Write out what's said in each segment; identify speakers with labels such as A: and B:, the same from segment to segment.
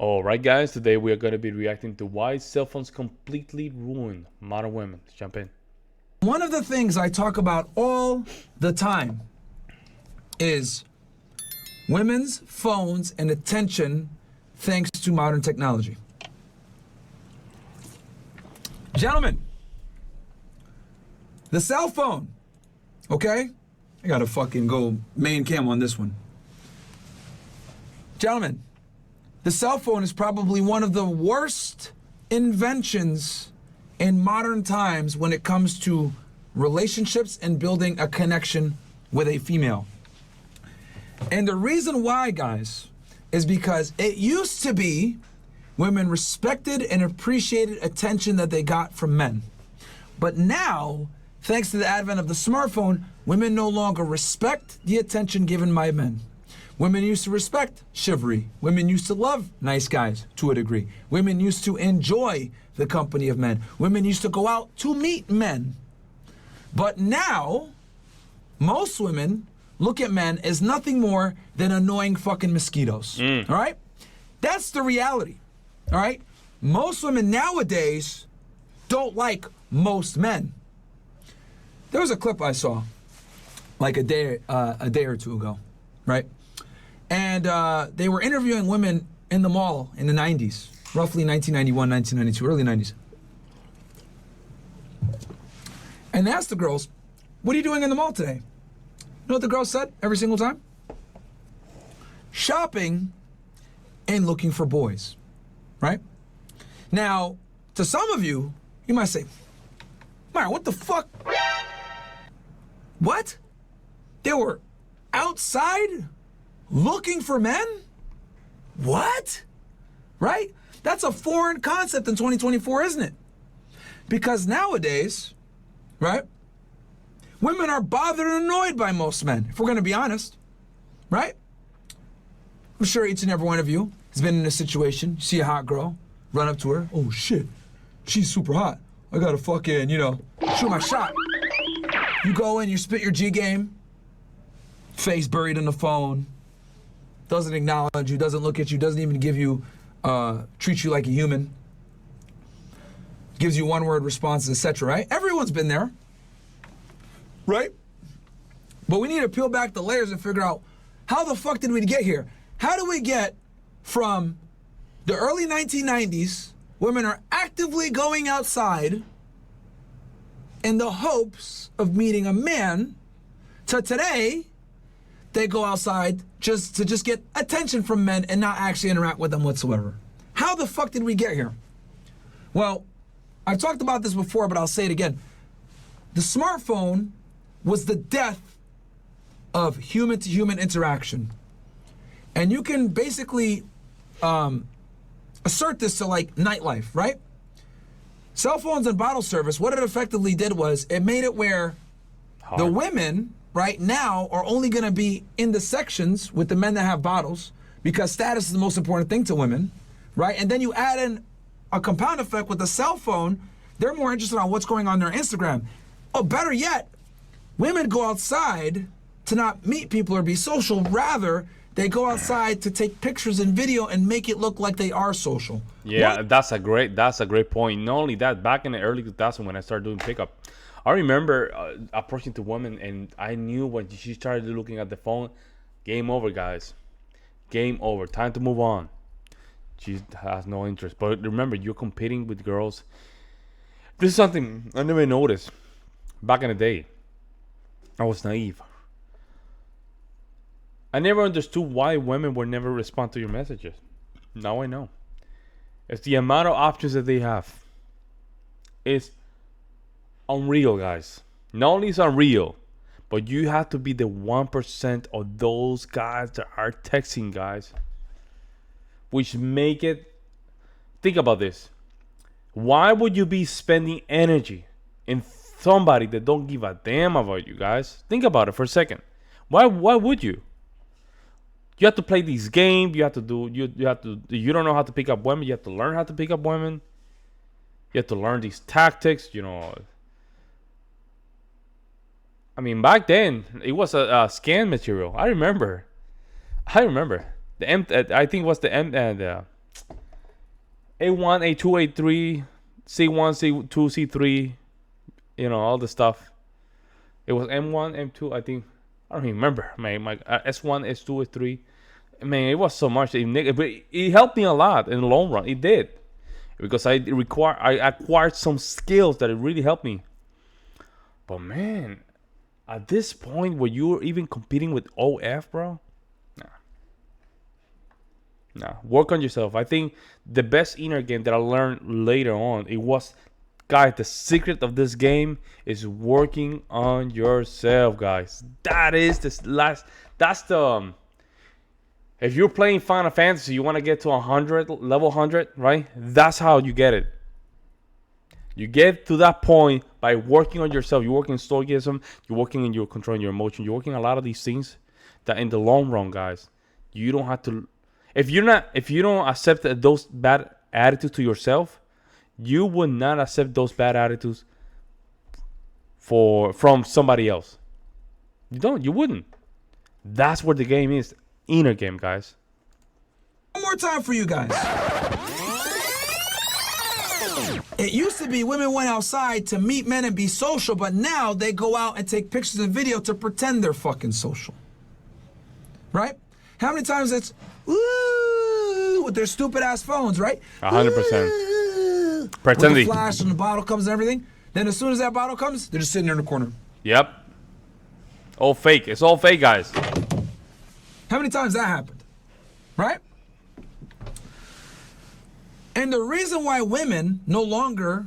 A: Alright, guys, today we are going to be reacting to why cell phones completely ruin modern women. Let's jump in.
B: One of the things I talk about all the time is women's phones and attention thanks to modern technology. Gentlemen, the cell phone, okay? I gotta fucking go main cam on this one. Gentlemen, the cell phone is probably one of the worst inventions in modern times when it comes to relationships and building a connection with a female. And the reason why, guys, is because it used to be women respected and appreciated attention that they got from men. But now, thanks to the advent of the smartphone, women no longer respect the attention given by men. Women used to respect chivalry. Women used to love nice guys to a degree. Women used to enjoy the company of men. Women used to go out to meet men. But now, most women look at men as nothing more than annoying fucking mosquitoes. All right? That's the reality. All right? Most women nowadays don't like most men. There was a clip I saw like a day or two ago, right? And they were interviewing women in the mall in the 90s, roughly 1991, 1992, early 90s. And they asked the girls, what are you doing in the mall today? You know what the girls said every single time? Shopping and looking for boys, right? Now, to some of you, you might say, Myra, what the fuck? What? They were outside looking for men? What? Right? That's a foreign concept in 2024, isn't it? Because nowadays, right, women are bothered and annoyed by most men, if we're going to be honest, right? I'm sure each and every one of you has been in a situation, you see a hot girl, run up to her, oh shit, she's super hot. I gotta fucking, shoot my shot. You go in, you spit your G game, face buried in the phone, doesn't acknowledge you, doesn't look at you, doesn't even give you, treat you like a human, gives you one-word responses, etc., right? Everyone's been there, right? But we need to peel back the layers and figure out, how the fuck did we get here? How do we get from the early 1990s, women are actively going outside in the hopes of meeting a man, to today, they go outside just to get attention from men and not actually interact with them whatsoever. How the fuck did we get here? Well, I've talked about this before, but I'll say it again. The smartphone was the death of human-to-human interaction. And you can basically assert this to like nightlife, right? Cell phones and bottle service, what it effectively did was it made it where the women right now are only going to be in the sections with the men that have bottles, because status is the most important thing to women, right? And then you add in a compound effect with the cell phone, they're more interested on what's going on their Instagram. Oh, better yet, women go outside to not meet people or be social. Rather, they go outside to take pictures and video and make it look like they are social.
A: Yeah, that's a great point. Not only that, back in the early 2000s when I started doing pickup, I remember approaching to women, and I knew when she started looking at the phone, game over, guys. Game over. Time to move on. She has no interest. But remember, you're competing with girls. This is something I never noticed. Back in the day, I was naive. I never understood why women would never respond to your messages. Now I know. It's the amount of options that they have. It's unreal, guys. Not only is it unreal, but you have to be the 1% of those guys that are texting, guys, which make it. Think about this. Why would you be spending energy in somebody that don't give a damn about you, guys? Think about it for a second. Why would you? You have to play these games. You have to do. You don't know how to pick up women. You have to learn how to pick up women. You have to learn these tactics. I mean, back then it was a scan material. I remember. I think it was the A1, A2, A3, C1, C2, C3, all the stuff. It was M1, M2, I think. I don't even remember, man. My S1, S2, S3. Man, it was so much. But it helped me a lot in the long run. It did. Because I acquired some skills that it really helped me. But man, at this point where you're even competing with OF, bro, nah. Work on yourself. I think the best inner game that I learned later on, it was, guys, the secret of this game is working on yourself, guys. That's the if you're playing Final Fantasy, you want to get to 100, level 100, right? That's how you get it. You get to that point by working on yourself. You're working in stoicism. You're working in your controlling your emotion. You're working a lot of these things that in the long run, guys, you don't have to. If you don't accept those bad attitudes to yourself, you would not accept those bad attitudes from somebody else. You wouldn't. That's what the game is. Inner game, guys.
B: One more time for you guys. It used to be women went outside to meet men and be social, but now they go out and take pictures and video to pretend they're fucking social. Right? How many times it's ooh with their stupid ass phones, right?
A: 100%. Pretending.
B: With the flash and the bottle comes and everything. Then as soon as that bottle comes, they're just sitting there in the corner.
A: Yep. All fake. It's all fake, guys.
B: How many times that happened? Right? And the reason why women no longer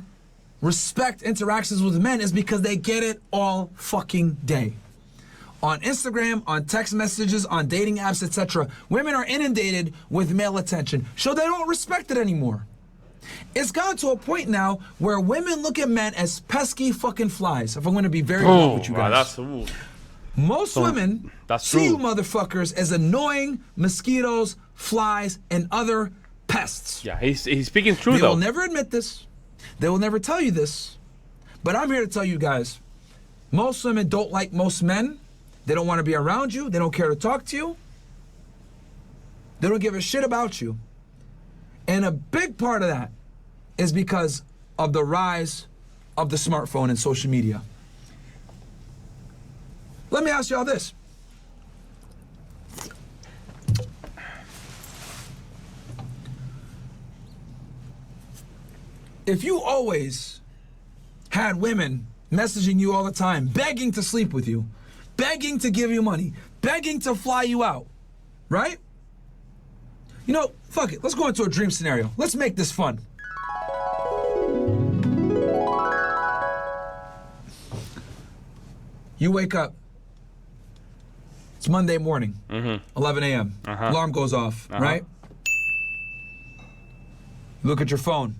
B: respect interactions with men is because they get it all fucking day. On Instagram, on text messages, on dating apps, etc. Women are inundated with male attention, so they don't respect it anymore. It's gone to a point now where women look at men as pesky fucking flies. If I'm going to be very blunt with you guys. Most women see you motherfuckers as annoying mosquitoes, flies, and other pests.
A: Yeah, he's speaking true, though.
B: They will never admit this. They will never tell you this. But I'm here to tell you guys, most women don't like most men. They don't want to be around you. They don't care to talk to you. They don't give a shit about you. And a big part of that is because of the rise of the smartphone and social media. Let me ask y'all this. If you always had women messaging you all the time, begging to sleep with you, begging to give you money, begging to fly you out, right? You know, fuck it. Let's go into a dream scenario. Let's make this fun. You wake up. It's Monday morning, 11 a.m. Alarm goes off, right? You look at your phone.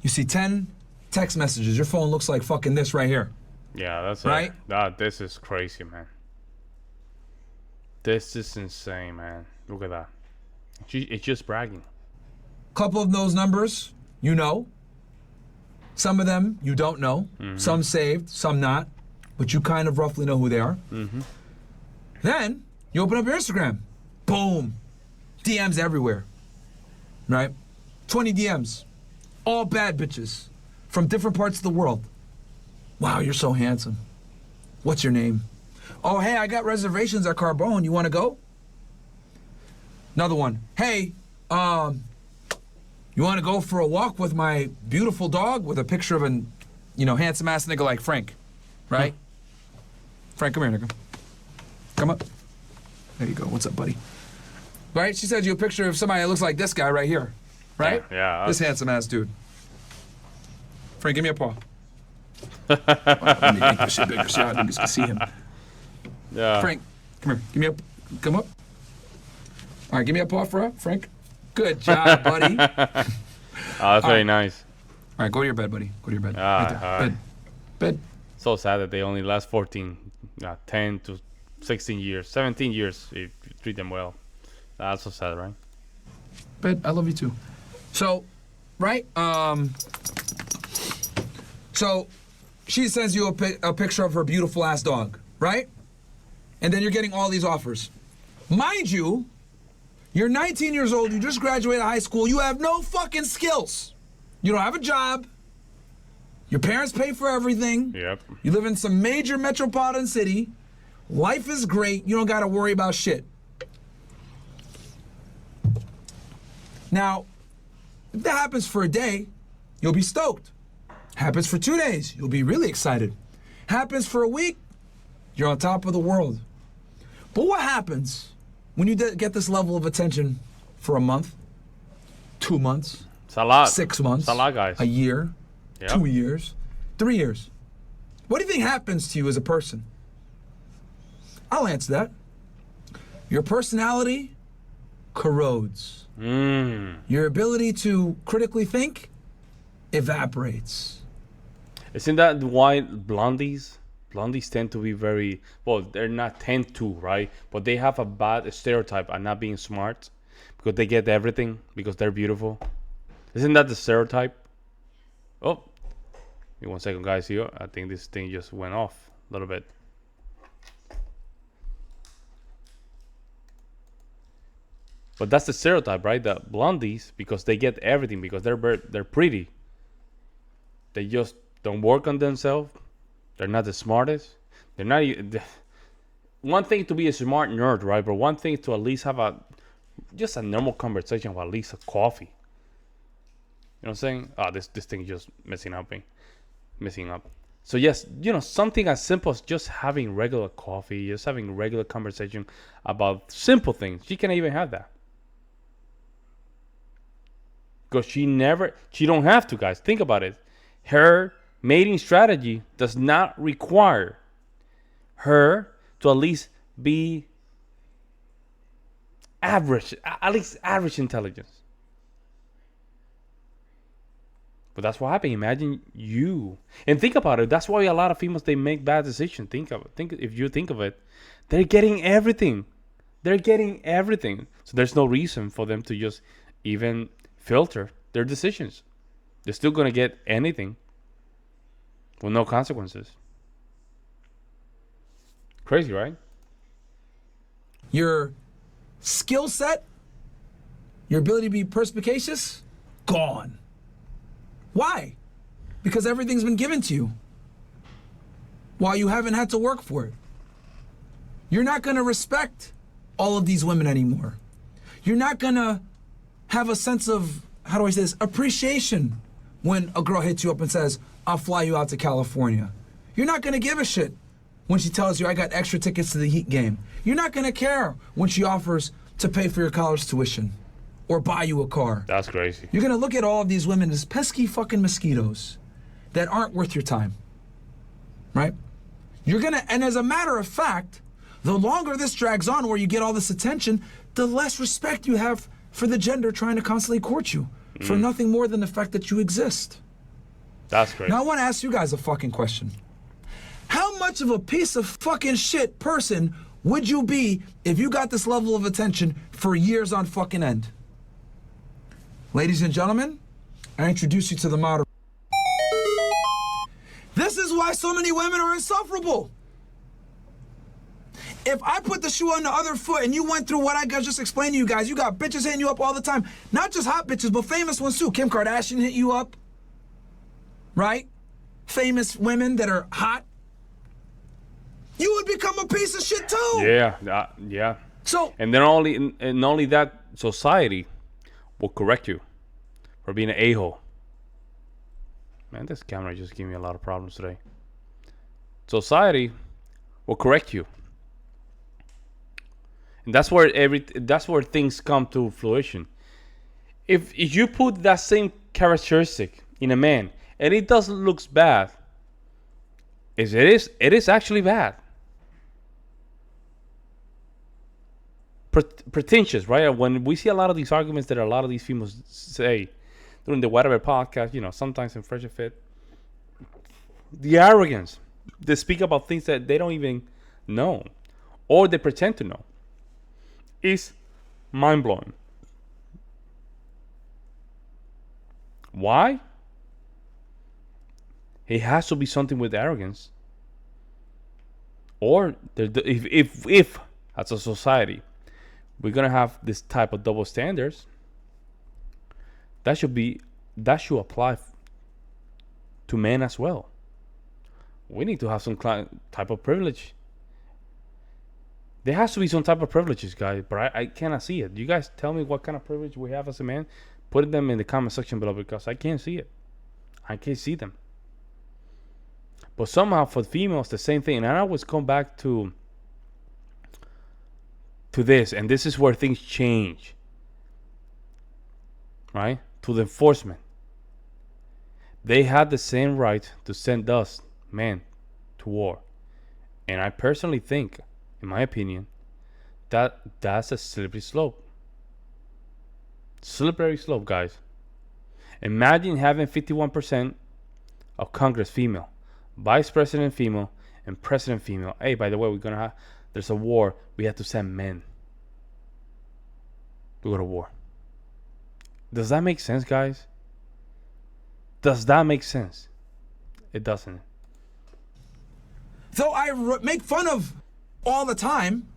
B: You see 10 text messages. Your phone looks like fucking this right here.
A: Yeah, that's
B: right.
A: This is crazy, man. This is insane, man. Look at that. It's just bragging.
B: Couple of those numbers, you know. Some of them you don't know. Some saved, some not. But you kind of roughly know who they are. Then you open up your Instagram. Boom. DMs everywhere. Right? 20 DMs. All bad bitches from different parts of the world. Wow, you're so handsome. What's your name? Oh, hey, I got reservations at Carbone. You want to go? Another one. Hey, you want to go for a walk with my beautiful dog with a picture of an, handsome ass nigga like Frank, right? Frank, come here, nigga. Come up. There you go. What's up, buddy? Right? She sends you a picture of somebody that looks like this guy right here, right?
A: Yeah.
B: This handsome ass dude. Frank, give me a paw. Let me make this shit bigger so y'all niggas can see him.
A: Yeah.
B: Frank, come here. Come up. All right, give me a paw for her, Frank. Good job, buddy.
A: That's very nice.
B: All right, go to your bed, buddy. Go to your bed. Bed.
A: So sad that they only last 10 to 16 years, 17 years if you treat them well. That's so sad, right?
B: Bed, I love you too. So, right? So, she sends you a picture of her beautiful ass dog, right? And then you're getting all these offers. Mind you, you're 19 years old, you just graduated high school, you have no fucking skills. You don't have a job. Your parents pay for everything.
A: Yep.
B: You live in some major metropolitan city. Life is great. You don't got to worry about shit. Now, if that happens for a day, you'll be stoked. Happens for 2 days, you'll be really excited. Happens for a week, you're on top of the world. But what happens when you get this level of attention for a month, 2 months,
A: It's a lot.
B: 6 months,
A: It's a lot, guys.
B: a year,
A: Yep.
B: 2 years, 3 years? What do you think happens to you as a person? I'll answer that. Your personality corrodes. Your ability to critically think evaporates.
A: Isn't that why blondies tend to be very, well, they're not tend to, right? But they have a bad stereotype on not being smart because they get everything because they're beautiful. Isn't that the stereotype? Oh, give me 1 second, guys. Here, I think this thing just went off a little bit. But that's the stereotype, right? The blondies, because they get everything, because they're pretty. They just don't work on themselves. They're not the smartest. They're not. One thing to be a smart nerd, right? But one thing to at least have just a normal conversation with at least a coffee. You know what I'm saying? Oh, this thing just messing up. So yes, something as simple as just having regular coffee, just having regular conversation about simple things. She can even have that. Because she don't have to, guys. Think about it. Her mating strategy does not require her to at least be average, at least average intelligence. But that's what happened. Imagine you, and think about it. That's why a lot of females, they make bad decisions. Think if you think of it, they're getting everything. So there's no reason for them to just even filter their decisions. They're still gonna get anything with no consequences. Crazy, right?
B: Your skill set, your ability to be perspicacious, gone. Why? Because everything's been given to you while you haven't had to work for it. You're not going to respect all of these women anymore. You're not going to have a sense of, how do I say this, appreciation when a girl hits you up and says, I'll fly you out to California. You're not going to give a shit when she tells you, I got extra tickets to the Heat game. You're not going to care when she offers to pay for your college tuition or buy you a car.
A: That's crazy.
B: You're going to look at all of these women as pesky fucking mosquitoes that aren't worth your time. Right? You're going to, and as a matter of fact, the longer this drags on where you get all this attention, the less respect you have for the gender trying to constantly court you for nothing more than the fact that you exist.
A: That's crazy.
B: Now I want to ask you guys a fucking question. How much of a piece of fucking shit person would you be if you got this level of attention for years on fucking end? Ladies and gentlemen, I introduce you to the moderator. This is why so many women are insufferable. If I put the shoe on the other foot and you went through what I just explained to you guys, you got bitches hitting you up all the time. Not just hot bitches, but famous ones too. Kim Kardashian hit you up, right? Famous women that are hot. You would become a piece of shit too.
A: Yeah.
B: So,
A: And then only that, society will correct you for being an a-hole. Man, this camera just gave me a lot of problems today. Society will correct you. And that's where things come to fruition. If you put that same characteristic in a man and it doesn't look bad, it is actually bad. Pretentious, right? When we see a lot of these arguments that a lot of these females say during the whatever podcast, sometimes in Fresh and Fit, the arrogance, they speak about things that they don't even know or they pretend to know, is mind-blowing. Why? It has to be something with arrogance, or if as a society we're gonna have this type of double standards, that should be that should apply to men as well. We need to have some type of privilege. There has to be some type of privileges, guys, but I cannot see it. You guys tell me what kind of privilege we have as a man. Put them in the comment section below because I can't see it. I can't see them. But somehow for females, the same thing. And I always come back to this, and this is where things change. Right? To the enforcement. They had the same right to send us, men, to war. And I personally think, in my opinion, that that's a slippery slope. Slippery slope, guys. Imagine having 51% of Congress female, vice president female, and president female. Hey, by the way, there's a war. We have to send men to go to war. Does that make sense, guys? Does that make sense? It doesn't.
B: Though I make fun of all the time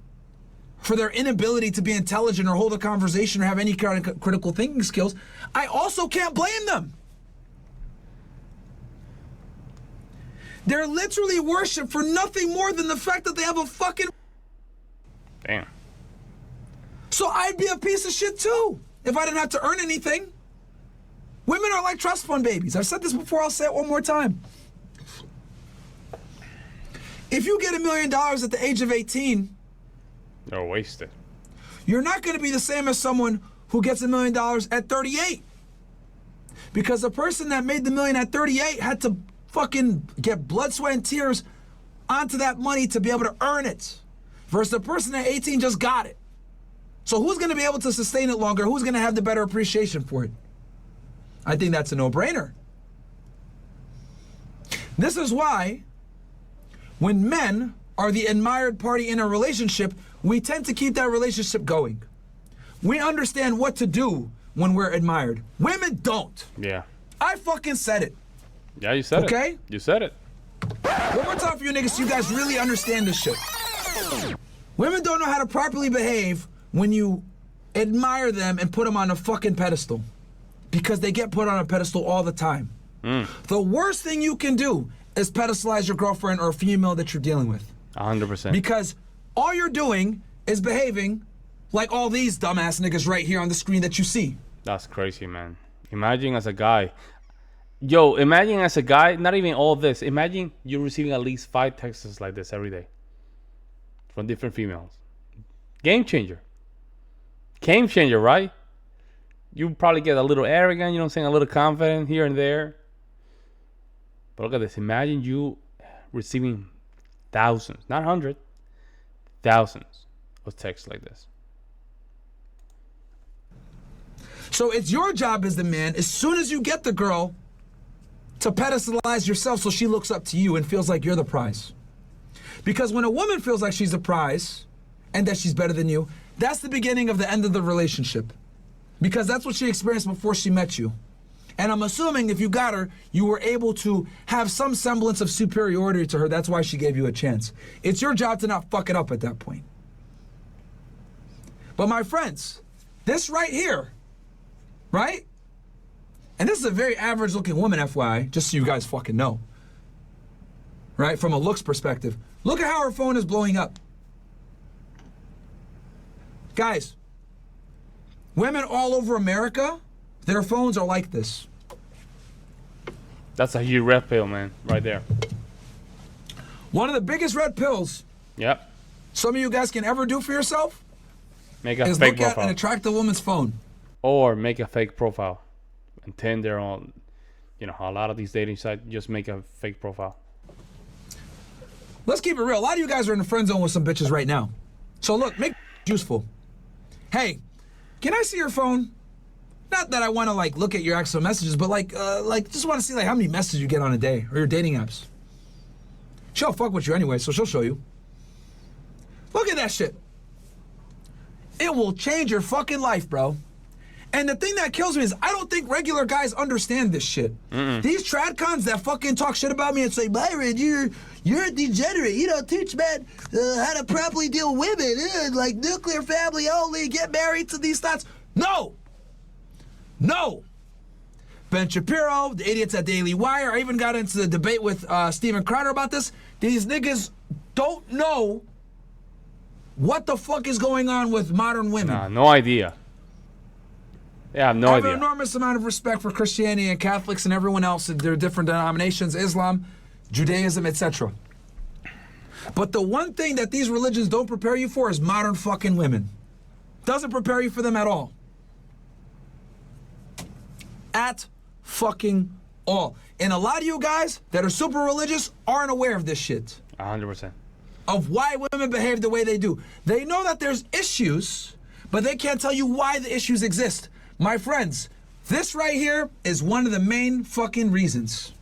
B: for their inability to be intelligent or hold a conversation or have any kind of critical thinking skills, I also can't blame them. They're literally worshipped for nothing more than the fact that they have a fucking...
A: Damn.
B: So I'd be a piece of shit too if I didn't have to earn anything. Women are like trust fund babies. I've said this before, I'll say it one more time. If you get $1 million at the age of 18,
A: they're wasted.
B: You're not going to be the same as someone who gets $1 million at 38. Because the person that made the million at 38 had to fucking get blood, sweat, and tears onto that money to be able to earn it. Versus the person at 18 just got it. So who's going to be able to sustain it longer? Who's going to have the better appreciation for it? I think that's a no-brainer. This is why when men are the admired party in a relationship, we tend to keep that relationship going. We understand what to do when we're admired. Women don't.
A: Yeah.
B: I fucking said it.
A: Yeah, you said it.
B: Okay?
A: You said it.
B: One more time for you niggas so you guys really understand this shit. Women don't know how to properly behave when you admire them and put them on a fucking pedestal. Because they get put on a pedestal all the time. The worst thing you can do is pedestalize your girlfriend or a female that you're dealing with.
A: 100%.
B: Because all you're doing is behaving like all these dumbass niggas right here on the screen that you see.
A: That's crazy, man. Imagine as a guy. Yo, imagine as a guy, not even all this. Imagine you're receiving at least 5 texts like this every day. From different females. Game changer. Game changer, right? You probably get a little arrogant, you know what I'm saying? A little confident here and there. But look at this. Imagine you receiving thousands, not hundreds, thousands of texts like this.
B: So it's your job as the man, as soon as you get the girl, to pedestalize yourself so she looks up to you and feels like you're the prize. Because when a woman feels like she's the prize and that she's better than you, that's the beginning of the end of the relationship. Because that's what she experienced before she met you. And I'm assuming if you got her, you were able to have some semblance of superiority to her. That's why she gave you a chance. It's your job to not fuck it up at that point. But my friends, this right here, right? And this is a very average looking woman, FYI, just so you guys fucking know. Right? From a looks perspective. Look at how her phone is blowing up. Guys, women all over America, their phones are like this.
A: That's a huge red pill, man, right there.
B: One of the biggest red pills
A: Yep.
B: some of you guys can ever do for yourself
A: Make a
B: is
A: fake
B: look at
A: profile.
B: an attractive woman's phone.
A: Or make a fake profile. And Tinder on, a lot of these dating sites just make a fake profile.
B: Let's keep it real. A lot of you guys are in the friend zone with some bitches right now. So look, make it useful. Hey, can I see your phone? Not that I want to look at your actual messages, but just want to see how many messages you get on a day or your dating apps. She'll fuck with you anyway, so she'll show you. Look at that shit. It will change your fucking life, bro. And the thing that kills me is I don't think regular guys understand this shit. These tradcons that fucking talk shit about me and say, Byron, you're a degenerate. You don't teach men how to properly deal with women. Like nuclear family only, get married to these thoughts. No. No. Ben Shapiro, the idiots at Daily Wire. I even got into the debate with Steven Crowder about this. These niggas don't know what the fuck is going on with modern women.
A: Nah, no idea. Yeah, no
B: I have
A: idea.
B: an enormous amount of respect for Christianity and Catholics and everyone else in their different denominations, Islam, Judaism, etc. But the one thing that these religions don't prepare you for is modern fucking women. Doesn't prepare you for them at all. At fucking all. And a lot of you guys that are super religious aren't aware of this shit.
A: 100%.
B: Of why women behave the way they do. They know that there's issues, but they can't tell you why the issues exist. My friends, this right here is one of the main fucking reasons.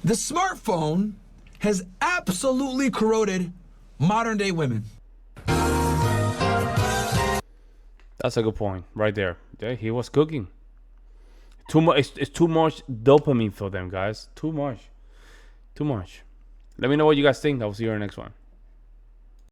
B: The smartphone has absolutely corroded modern day women.
A: That's a good point right there. Yeah, he was cooking. Too much. It's too much dopamine for them, guys. Too much. Too much. Let me know what you guys think. I'll see you in the next one.